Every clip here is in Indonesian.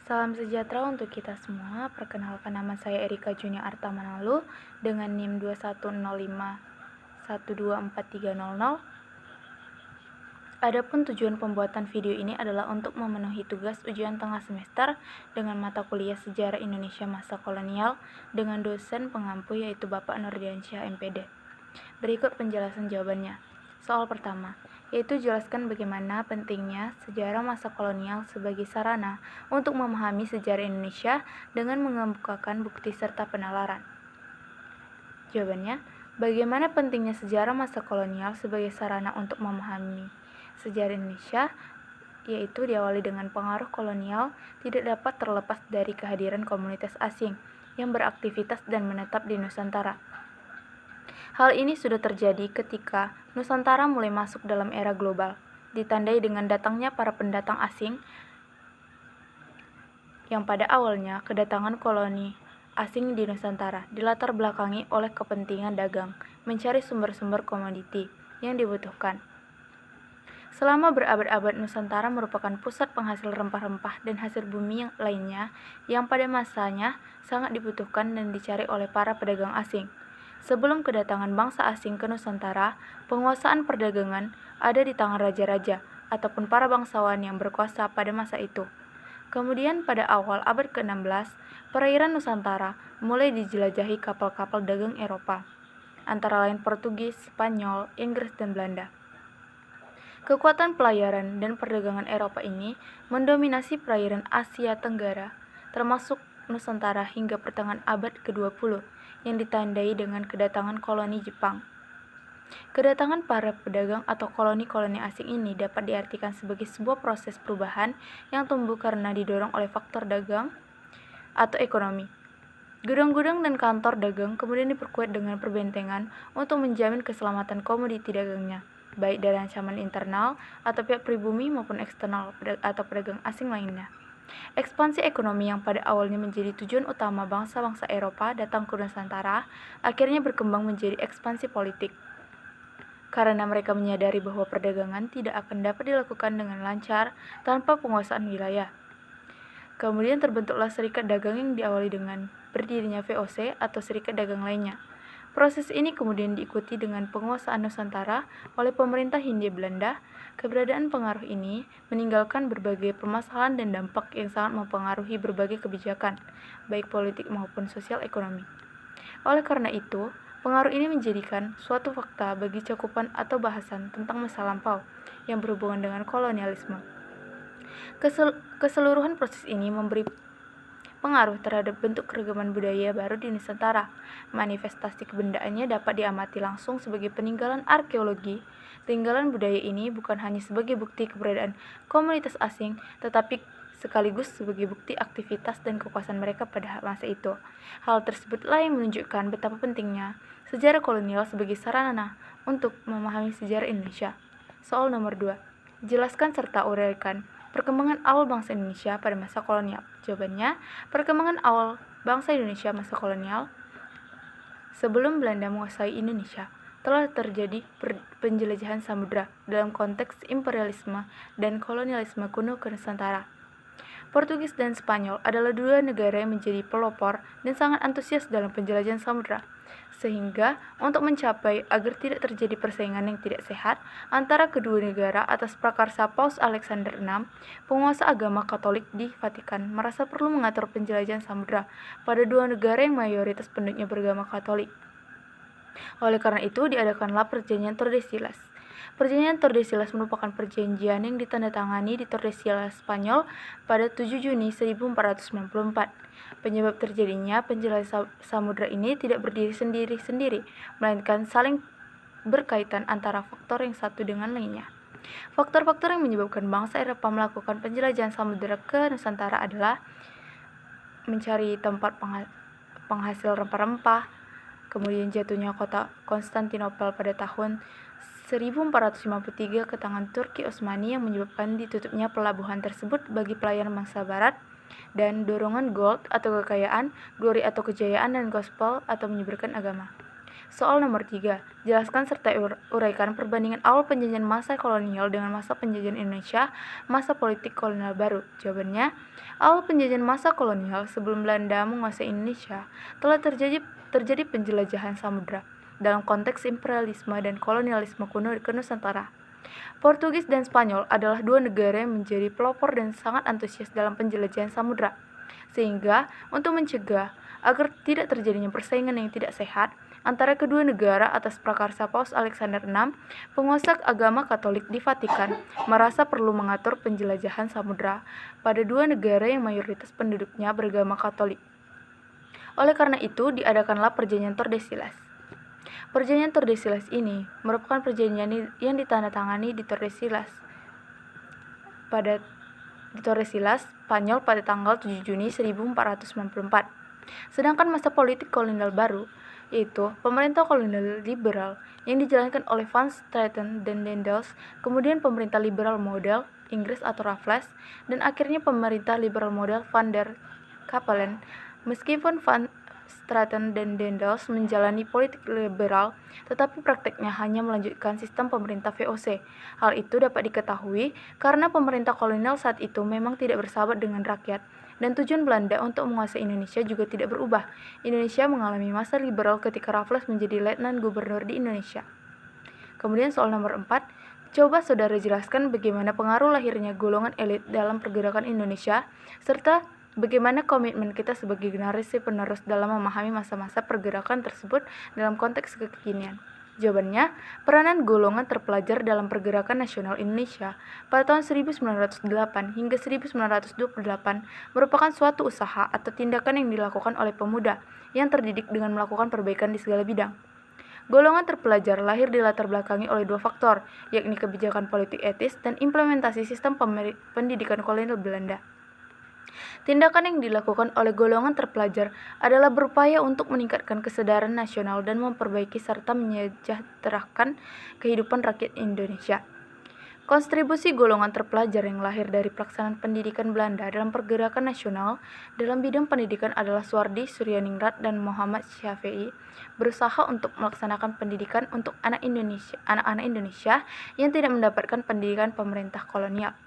Salam sejahtera untuk kita semua. Perkenalkan, nama saya Erika Junia Arta Manalu dengan NIM 2105124300. Adapun tujuan pembuatan video ini adalah untuk memenuhi tugas ujian tengah semester dengan mata kuliah Sejarah Indonesia Masa Kolonial dengan dosen pengampu yaitu Bapak Nurdiansyah MPD. Berikut penjelasan jawabannya. Soal pertama, yaitu jelaskan bagaimana pentingnya sejarah masa kolonial sebagai sarana untuk memahami sejarah Indonesia dengan mengemukakan bukti serta penalaran. Jawabannya, bagaimana pentingnya sejarah masa kolonial sebagai sarana untuk memahami sejarah Indonesia, yaitu diawali dengan pengaruh kolonial tidak dapat terlepas dari kehadiran komunitas asing yang beraktivitas dan menetap di Nusantara. Hal ini sudah terjadi ketika Nusantara mulai masuk dalam era global, ditandai dengan datangnya para pendatang asing yang pada awalnya kedatangan koloni asing di Nusantara dilatar belakangi oleh kepentingan dagang, mencari sumber-sumber komoditi yang dibutuhkan. Selama berabad-abad, Nusantara merupakan pusat penghasil rempah-rempah dan hasil bumi yang lainnya yang pada masanya sangat dibutuhkan dan dicari oleh para pedagang asing. Sebelum kedatangan bangsa asing ke Nusantara, penguasaan perdagangan ada di tangan raja-raja ataupun para bangsawan yang berkuasa pada masa itu. Kemudian pada awal abad ke-16, perairan Nusantara mulai dijelajahi kapal-kapal dagang Eropa, antara lain Portugis, Spanyol, Inggris, dan Belanda. Kekuatan pelayaran dan perdagangan Eropa ini mendominasi perairan Asia Tenggara, termasuk Nusantara hingga pertengahan abad ke-20 yang ditandai dengan kedatangan koloni Jepang. Kedatangan para pedagang atau koloni-koloni asing ini dapat diartikan sebagai sebuah proses perubahan yang tumbuh karena didorong oleh faktor dagang atau ekonomi. Gudang-gudang dan kantor dagang kemudian diperkuat dengan perbentengan untuk menjamin keselamatan komoditi dagangnya, baik dari ancaman internal atau pihak pribumi maupun eksternal atau pedagang asing lainnya. Ekspansi ekonomi yang pada awalnya menjadi tujuan utama bangsa-bangsa Eropa datang ke Nusantara akhirnya berkembang menjadi ekspansi politik, karena mereka menyadari bahwa perdagangan tidak akan dapat dilakukan dengan lancar tanpa penguasaan wilayah. Kemudian terbentuklah serikat dagang yang diawali dengan berdirinya VOC atau serikat dagang lainnya. Proses ini kemudian diikuti dengan penguasaan Nusantara oleh pemerintah Hindia Belanda. Keberadaan pengaruh ini meninggalkan berbagai permasalahan dan dampak yang sangat mempengaruhi berbagai kebijakan, baik politik maupun sosial ekonomi. Oleh karena itu, pengaruh ini menjadikan suatu fakta bagi cakupan atau bahasan tentang masa lampau yang berhubungan dengan kolonialisme. Keseluruhan proses ini memberi pengaruh terhadap bentuk keragaman budaya baru di Nusantara. Manifestasi kebendaannya dapat diamati langsung sebagai peninggalan arkeologi. Peninggalan budaya ini bukan hanya sebagai bukti keberadaan komunitas asing, tetapi sekaligus sebagai bukti aktivitas dan kekuasaan mereka pada masa itu. Hal tersebutlah yang menunjukkan betapa pentingnya sejarah kolonial sebagai sarana untuk memahami sejarah Indonesia. Soal nomor 2. Jelaskan serta uraikan perkembangan awal bangsa Indonesia pada masa kolonial. Jawabannya, perkembangan awal bangsa Indonesia masa kolonial sebelum Belanda menguasai Indonesia telah terjadi penjelajahan samudera dalam konteks imperialisme dan kolonialisme kuno ke Nusantara. Portugis dan Spanyol adalah dua negara yang menjadi pelopor dan sangat antusias dalam penjelajahan samudera, sehingga untuk mencapai agar tidak terjadi persaingan yang tidak sehat antara kedua negara atas prakarsa Paus Alexander VI, penguasa agama Katolik di Vatikan merasa perlu mengatur penjelajahan samudera pada dua negara yang mayoritas penduduknya beragama Katolik. Oleh karena itu, diadakanlah Perjanjian Tordesillas. Perjanjian Tordesillas merupakan perjanjian yang ditandatangani di Tordesillas, Spanyol pada 7 Juni 1494. Penyebab terjadinya penjelajahan samudera ini tidak berdiri sendiri-sendiri, melainkan saling berkaitan antara faktor yang satu dengan lainnya. Faktor-faktor yang menyebabkan bangsa Eropa melakukan penjelajahan samudera ke Nusantara adalah mencari tempat penghasil rempah-rempah, kemudian jatuhnya kota Konstantinopel pada tahun 1453 ke tangan Turki Utsmani yang menyebabkan ditutupnya pelabuhan tersebut bagi pelayaran bangsa barat, dan dorongan gold atau kekayaan, glory atau kejayaan, dan gospel atau menyebarkan agama. Soal nomor 3, jelaskan serta uraikan perbandingan awal penjajahan masa kolonial dengan masa penjajahan Indonesia, masa politik kolonial baru. Jawabannya, awal penjajahan masa kolonial sebelum Belanda menguasai Indonesia telah terjadi penjelajahan samudra dalam konteks imperialisme dan kolonialisme kuno ke Nusantara. Portugis dan Spanyol adalah dua negara yang menjadi pelopor dan sangat antusias dalam penjelajahan samudra. Sehingga, untuk mencegah agar tidak terjadinya persaingan yang tidak sehat antara kedua negara atas prakarsa Paus Alexander VI, penguasa agama Katolik di Vatikan merasa perlu mengatur penjelajahan samudra pada dua negara yang mayoritas penduduknya beragama Katolik. Oleh karena itu, diadakanlah Perjanjian Tordesillas. Perjanjian Tordesillas ini merupakan perjanjian yang ditandatangani di Tordesillas, Spanyol pada tanggal 7 Juni 1494. Sedangkan masa politik kolonial baru, yaitu pemerintah kolonial liberal yang dijalankan oleh Van Straten dan Daendels, kemudian pemerintah liberal model Inggris atau Raffles, dan akhirnya pemerintah liberal model Van der Capellen. Meskipun Van Straten dan Daendels menjalani politik liberal, tetapi prakteknya hanya melanjutkan sistem pemerintah VOC. Hal itu dapat diketahui karena pemerintah kolonial saat itu memang tidak bersahabat dengan rakyat, dan tujuan Belanda untuk menguasai Indonesia juga tidak berubah. Indonesia mengalami masa liberal ketika Raffles menjadi letnan gubernur di Indonesia. Kemudian soal nomor 4, coba saudara jelaskan bagaimana pengaruh lahirnya golongan elit dalam pergerakan Indonesia, serta bagaimana komitmen kita sebagai generasi penerus dalam memahami masa-masa pergerakan tersebut dalam konteks kekinian. Jawabannya, peranan golongan terpelajar dalam pergerakan nasional Indonesia pada tahun 1908 hingga 1928 merupakan suatu usaha atau tindakan yang dilakukan oleh pemuda yang terdidik dengan melakukan perbaikan di segala bidang. Golongan terpelajar lahir dilatar belakangi oleh dua faktor, yakni kebijakan politik etis dan implementasi sistem pendidikan kolonial Belanda. Tindakan yang dilakukan oleh golongan terpelajar adalah berupaya untuk meningkatkan kesadaran nasional dan memperbaiki serta menyejahterakan kehidupan rakyat Indonesia. Kontribusi golongan terpelajar yang lahir dari pelaksanaan pendidikan Belanda dalam pergerakan nasional dalam bidang pendidikan adalah Suwardi, Suryaningrat, dan Muhammad Syafi'i berusaha untuk melaksanakan pendidikan untuk anak-anak Indonesia yang tidak mendapatkan pendidikan pemerintah kolonial.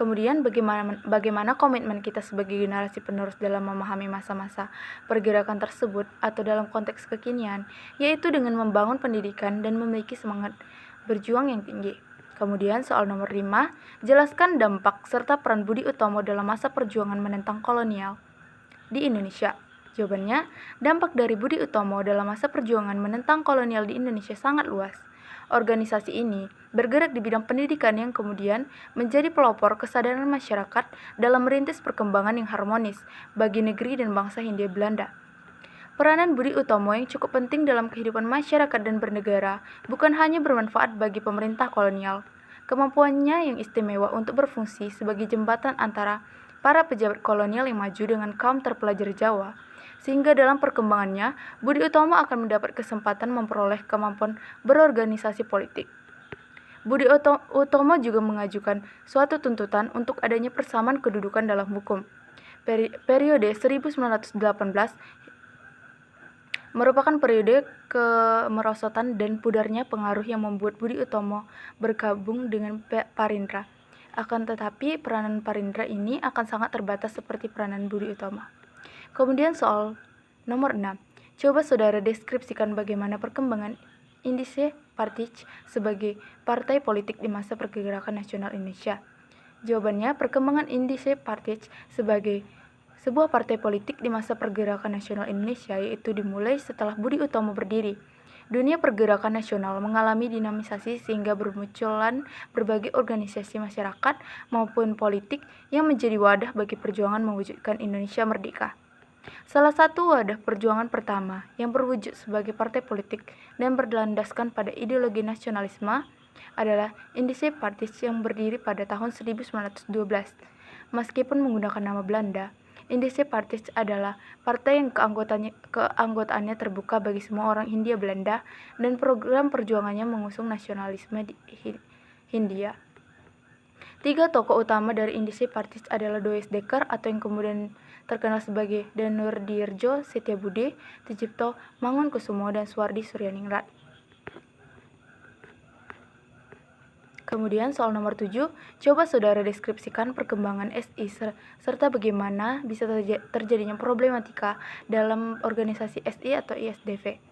Kemudian bagaimana komitmen kita sebagai generasi penerus dalam memahami masa-masa pergerakan tersebut atau dalam konteks kekinian, yaitu dengan membangun pendidikan dan memiliki semangat berjuang yang tinggi. Kemudian soal nomor 5, jelaskan dampak serta peran Budi Utomo dalam masa perjuangan menentang kolonial di Indonesia. Jawabannya, dampak dari Budi Utomo dalam masa perjuangan menentang kolonial di Indonesia sangat luas. Organisasi ini bergerak di bidang pendidikan yang kemudian menjadi pelopor kesadaran masyarakat dalam merintis perkembangan yang harmonis bagi negeri dan bangsa Hindia Belanda. Peranan Budi Utomo yang cukup penting dalam kehidupan masyarakat dan bernegara bukan hanya bermanfaat bagi pemerintah kolonial. Kemampuannya yang istimewa untuk berfungsi sebagai jembatan antara para pejabat kolonial yang maju dengan kaum terpelajar Jawa, sehingga dalam perkembangannya, Budi Utomo akan mendapat kesempatan memperoleh kemampuan berorganisasi politik. Budi Utomo juga mengajukan suatu tuntutan untuk adanya persamaan kedudukan dalam hukum. Periode 1918 merupakan periode kemerosotan dan pudarnya pengaruh yang membuat Budi Utomo bergabung dengan Parindra. Akan tetapi, peranan Parindra ini akan sangat terbatas seperti peranan Budi Utomo. Kemudian soal nomor 6, coba saudara deskripsikan bagaimana perkembangan Indische Partij sebagai partai politik di masa pergerakan nasional Indonesia. Jawabannya, perkembangan Indische Partij sebagai sebuah partai politik di masa pergerakan nasional Indonesia yaitu dimulai setelah Budi Utomo berdiri. Dunia pergerakan nasional mengalami dinamisasi sehingga bermunculan berbagai organisasi masyarakat maupun politik yang menjadi wadah bagi perjuangan mewujudkan Indonesia merdeka. Salah satu wadah perjuangan pertama yang berwujud sebagai partai politik dan berlandaskan pada ideologi nasionalisme adalah Indische Partij yang berdiri pada tahun 1912. Meskipun menggunakan nama Belanda, Indische Partij adalah partai yang keanggotaannya terbuka bagi semua orang Hindia Belanda dan program perjuangannya mengusung nasionalisme di Hindia. 3 tokoh utama dari Indische Partij adalah Dois Dekker atau yang kemudian terkenal sebagai Danurdirjo Setiabudi, Tijipto Mangunkusumo, dan Suwardi Suryaningrat. Kemudian soal nomor 7, coba saudara deskripsikan perkembangan SI serta bagaimana bisa terjadinya problematika dalam organisasi SI atau ISDV.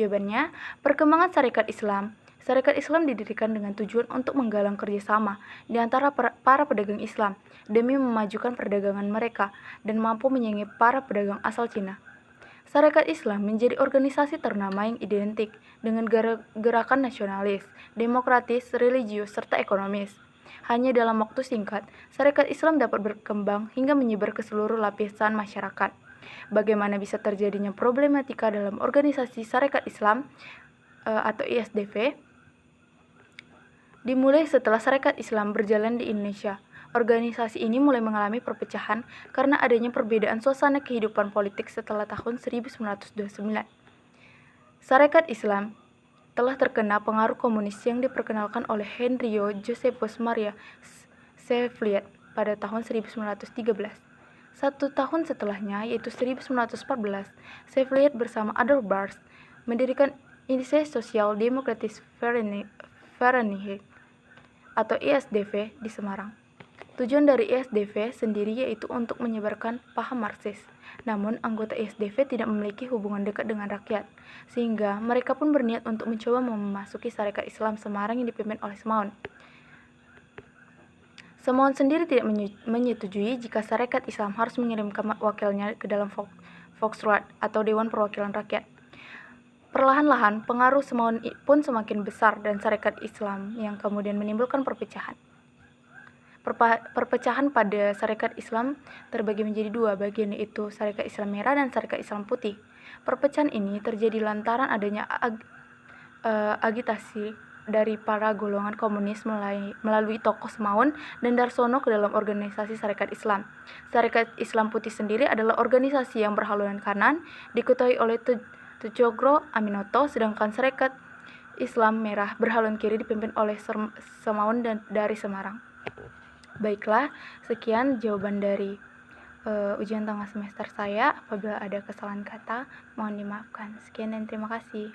Jawabannya, perkembangan Sarekat Islam. Sarekat Islam didirikan dengan tujuan untuk menggalang kerjasama di antara para pedagang Islam demi memajukan perdagangan mereka dan mampu menyaingi para pedagang asal Cina. Sarekat Islam menjadi organisasi ternama yang identik dengan gerakan nasionalis, demokratis, religius, serta ekonomis. Hanya dalam waktu singkat, Sarekat Islam dapat berkembang hingga menyebar ke seluruh lapisan masyarakat. Bagaimana bisa terjadinya problematika dalam organisasi Sarekat Islam atau ISDV? Dimulai setelah Sarekat Islam berjalan di Indonesia. Organisasi ini mulai mengalami perpecahan karena adanya perbedaan suasana kehidupan politik setelah tahun 1929. Sarekat Islam telah terkena pengaruh komunis yang diperkenalkan oleh Henrio Josephus Maria Shevliet pada tahun 1913. Satu tahun setelahnya, yaitu 1914, Shevliet bersama Adolf Bars mendirikan Inisiatif Sosial Demokratis Fahrenheit atau ISDV di Semarang. Tujuan dari ISDV sendiri yaitu untuk menyebarkan paham Marxis. Namun, anggota ISDV tidak memiliki hubungan dekat dengan rakyat, sehingga mereka pun berniat untuk mencoba memasuki Sarekat Islam Semarang yang dipimpin oleh Semaun. Semaun sendiri tidak menyetujui jika Sarekat Islam harus mengirimkan wakilnya ke dalam Volksraad atau Dewan Perwakilan Rakyat. Perlahan-lahan, pengaruh Semaun pun semakin besar dan Sarekat Islam yang kemudian menimbulkan perpecahan. Perpecahan pada Sarekat Islam terbagi menjadi dua bagian, yaitu Sarekat Islam Merah dan Sarekat Islam Putih. Perpecahan ini terjadi lantaran adanya agitasi dari para golongan komunis melalui tokoh Semaun dan Darsono ke dalam organisasi Sarekat Islam. Sarekat Islam Putih sendiri adalah organisasi yang berhaluan kanan, diketuai oleh Tjogro Aminoto, sedangkan Sarekat Islam Merah berhaluan kiri dipimpin oleh Semaun dan dari Semarang. Baiklah, sekian jawaban dari ujian tengah semester saya. Apabila ada kesalahan kata, mohon dimaafkan. Sekian dan terima kasih.